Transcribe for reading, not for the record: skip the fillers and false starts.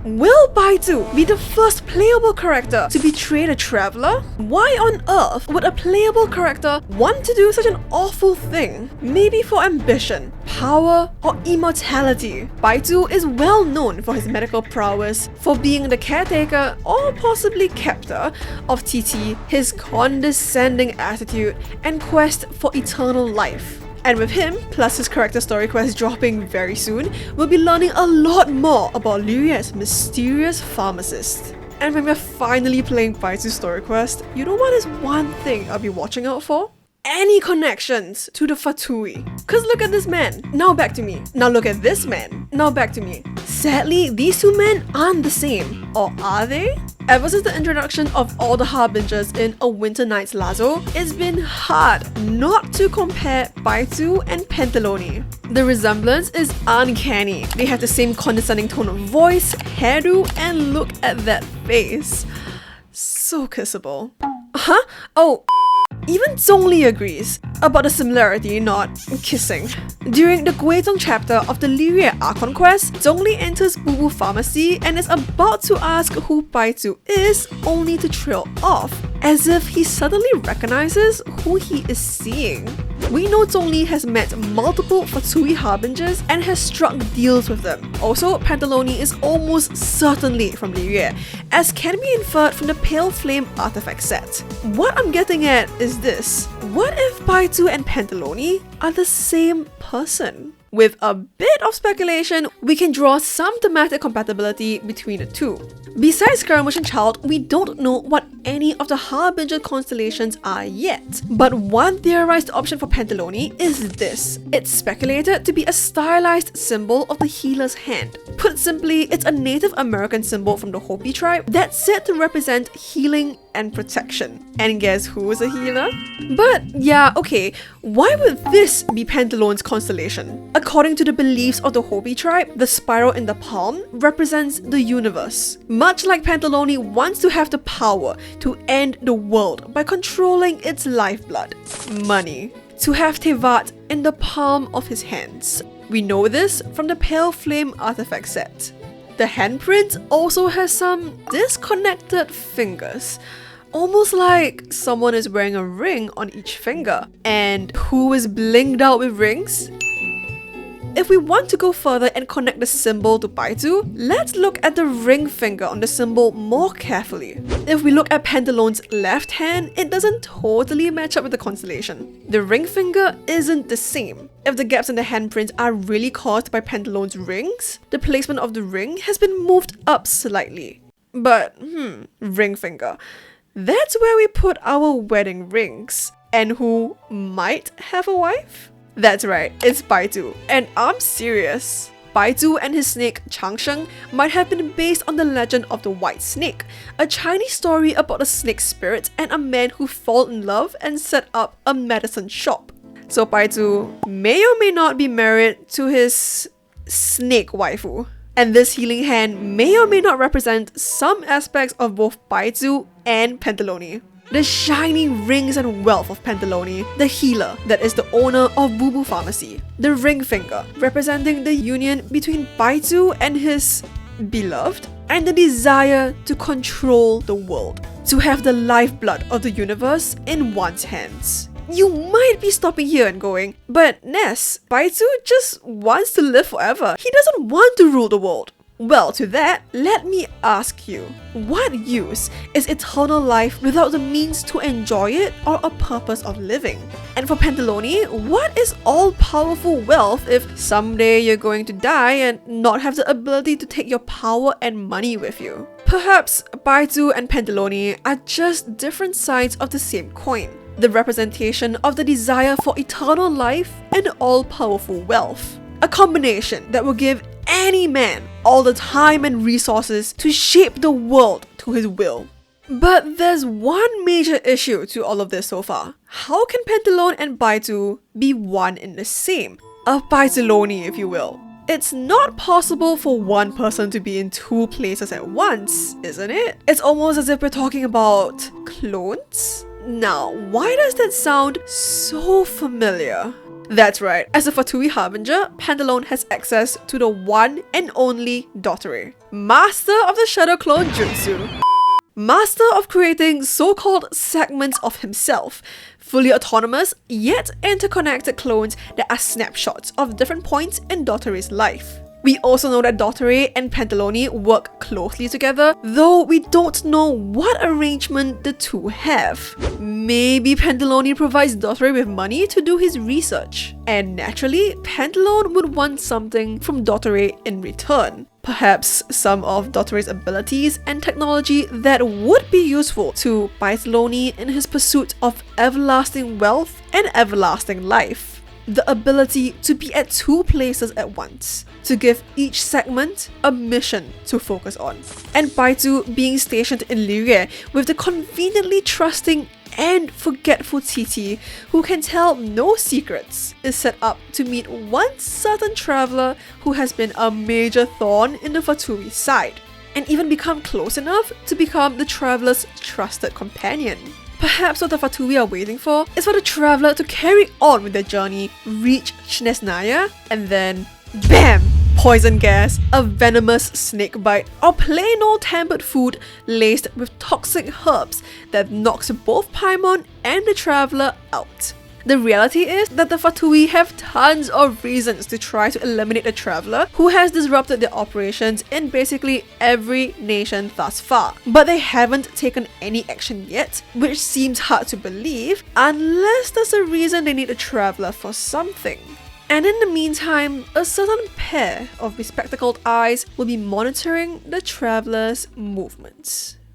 Will Baizhu be the first playable character to betray the traveler? Why on earth would a playable character want to do such an awful thing? Maybe for ambition, power, or immortality. Baizhu is well known for his medical prowess, for being the caretaker or possibly captor of TT, his condescending attitude, and quest for eternal life. And with him, plus his character story quest dropping very soon, we'll be learning a lot more about Liyue's mysterious pharmacist. And when we're finally playing Baizhu's story quest, you know what is one thing I'll be watching out for? Any connections to the Fatui. Cause look at this man, now back to me. Now look at this man, now back to me. Sadly, these two men aren't the same. Or are they? Ever since the introduction of all the Harbingers in A Winter Night's Lazo, it's been hard not to compare Baizhu and Pantalone. The resemblance is uncanny. They have the same condescending tone of voice, hairdo, and look at that face. So kissable. Huh? Oh, even Zhongli agrees about the similarity, not kissing. During the Guizhong chapter of the Liyue Archon quest, Zhongli enters Bubu Pharmacy and is about to ask who Baizhu is, only to trail off, as if he suddenly recognizes who he is seeing. We know Zhongli has met multiple Fatui Harbingers and has struck deals with them. Also, Pantalone is almost certainly from Liyue, as can be inferred from the Pale Flame artifact set. What I'm getting at is this: what if Baizhu and Pantalone are the same person? With a bit of speculation, we can draw some thematic compatibility between the two. Besides Scaramouche and Child, we don't know what any of the Harbinger constellations are yet. But one theorized option for Pantalone is this. It's speculated to be a stylized symbol of the healer's hand. Put simply, it's a Native American symbol from the Hopi tribe that's said to represent healing and protection. And guess who is a healer? But yeah, okay, why would this be Pantalone's constellation? According to the beliefs of the Hopi tribe, the spiral in the palm represents the universe. Much like Pantalone wants to have the power to end the world by controlling its lifeblood, money. To have Tevat in the palm of his hands. We know this from the Pale Flame artifact set. The handprint also has some disconnected fingers. Almost like someone is wearing a ring on each finger. And who is blinged out with rings? If we want to go further and connect the symbol to Baizhu, let's look at the ring finger on the symbol more carefully. If we look at Pantalone's left hand, it doesn't totally match up with the constellation. The ring finger isn't the same. If the gaps in the handprint are really caused by Pantalone's rings, the placement of the ring has been moved up slightly. But, ring finger. That's where we put our wedding rings. And who might have a wife? That's right, it's Baizhu. And I'm serious. Baizhu and his snake Changsheng might have been based on the legend of the White Snake, a Chinese story about a snake spirit and a man who fall in love and set up a medicine shop. So Baizhu may or may not be married to his snake waifu. And this healing hand may or may not represent some aspects of both Baizhu and Pantalone. The shiny rings and wealth of Pantalone, the healer that is the owner of Bubu Pharmacy. The ring finger, representing the union between Baizhu and his beloved, and the desire to control the world, to have the lifeblood of the universe in one's hands. You might be stopping here and going, but Ness, Baizhu just wants to live forever. He doesn't want to rule the world. Well, to that, let me ask you, what use is eternal life without the means to enjoy it or a purpose of living? And for Pantalone, what is all-powerful wealth if someday you're going to die and not have the ability to take your power and money with you? Perhaps Baizhu and Pantalone are just different sides of the same coin. The representation of the desire for eternal life and all-powerful wealth. A combination that will give any man all the time and resources to shape the world to his will. But there's one major issue to all of this so far. How can Pantalone and Baizhu be one in the same? A Baizulone, if you will. It's not possible for one person to be in two places at once, isn't it? It's almost as if we're talking about clones? Now, why does that sound so familiar? That's right, as a Fatui Harbinger, Pantalone has access to the one and only Dottore, master of the Shadow Clone Jutsu. Master of creating so-called segments of himself, fully autonomous yet interconnected clones that are snapshots of different points in Dottore's life. We also know that Dottore and Pantalone work closely together, though we don't know what arrangement the two have. Maybe Pantalone provides Dottore with money to do his research, and naturally, Pantalone would want something from Dottore in return. Perhaps some of Dottore's abilities and technology that would be useful to Pantalone in his pursuit of everlasting wealth and everlasting life. The ability to be at two places at once, to give each segment a mission to focus on. And Baizhu being stationed in Liyue with the conveniently trusting and forgetful TT who can tell no secrets is set up to meet one certain traveler who has been a major thorn in the Fatui side, and even become close enough to become the traveler's trusted companion. Perhaps what the Fatui are waiting for is for the traveler to carry on with their journey, reach Shnesnaya, and then BAM! Poison gas, a venomous snake bite, or plain old tampered food laced with toxic herbs that knocks both Paimon and the traveler out. The reality is that the Fatui have tons of reasons to try to eliminate the traveler who has disrupted their operations in basically every nation thus far. But they haven't taken any action yet, which seems hard to believe unless there's a reason they need a traveler for something. And in the meantime, a certain pair of bespectacled eyes will be monitoring the traveler's movements.